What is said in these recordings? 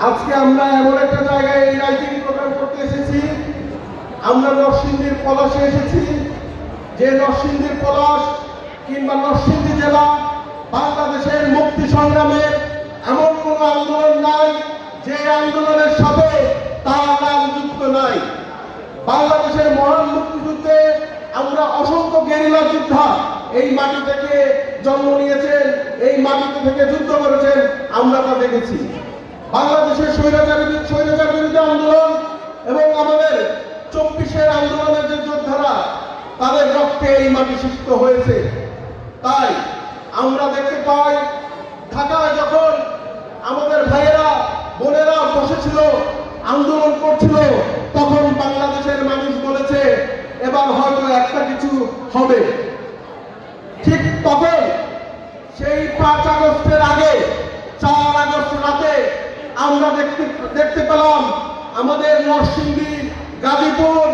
আজকে আমরা এমন একটা জায়গায় এই রাইজিং প্রোগ্রাম করতে এসেছি। আমরা নরসিংদীর পলাশে এসেছি, যে নরসিংদীর পলাশ কিংবা নরসিংদী জেলা বাংলাদেশের মুক্তি সংগ্রামের এমন কোন আন্দোলন নাই যে আন্দোলনের সাথে তার নাম যুক্ত নাই। বাংলাদেশের মহান মুক্তিযুদ্ধে আমরা অসংখ্য গেরিলা যোদ্ধা এই মাটি থেকে জন্ম নিয়েছেন, এই মাটিতে থেকে যুদ্ধ করেছেন, আমরা তা দেখেছি। বাংলাদেশের স্বৈরাচার বিরোধী আন্দোলন এবং আমাদের 24-এর আন্দোলনের যে যোদ্ধারা, তাদের রক্তে এই মাটি সিক্ত হয়েছে। তাই আমরা দেখতে পাই ঢাকায় যখন আমাদের ভাইয়েরা বোনেরা বসেছিল, আন্দোলন করছিল, তখন বাংলাদেশের মানুষ বলেছে এবার হয়তো একটা কিছু হবে। ঠিক তখন সেই 5 আগস্টের আগে 4 আগস্ট রাতে আমরা দেখতে পেলাম আমাদের নরসিংদী, গাজীপুর,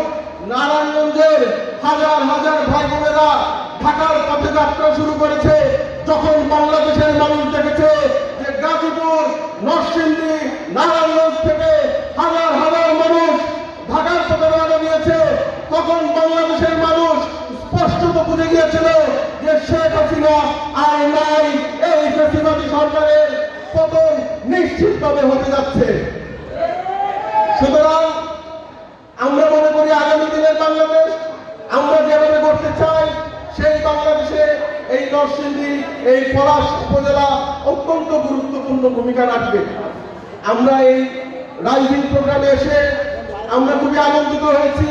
নারায়ণগঞ্জের হাজার হাজার ভাই বোনেরা ঢাকার পথে যাত্রা শুরু করেছে। যখন বাংলাদেশের মানুষ দেখেছে যে গাজীপুর, নরসিংদী, নারায়ণগঞ্জ থেকে হাজার হাজার মানুষ ঢাকার পথে রওনা দিয়েছে, তখন বাংলাদেশের মানুষ স্পষ্টত বুঝে গিয়েছিল যে শেখ হাসিনা আর নাই, এই ফ্যাসিবাদী সরকারের পতন নিশ্চিতভাবে হতে যাচ্ছে। সুতরাং আমরা মনে করি আগামী দিনের বাংলাদেশ আমরা যেভাবে করতে চাই, সেই বাংলাদেশে এই নরসিংদী, এই পলাশ উপজেলা অত্যন্ত গুরুত্বপূর্ণ ভূমিকা রাখবে। আমরা এই রাইজিং প্রোগ্রামে এসে আমরা খুবই আনন্দিত হয়েছি।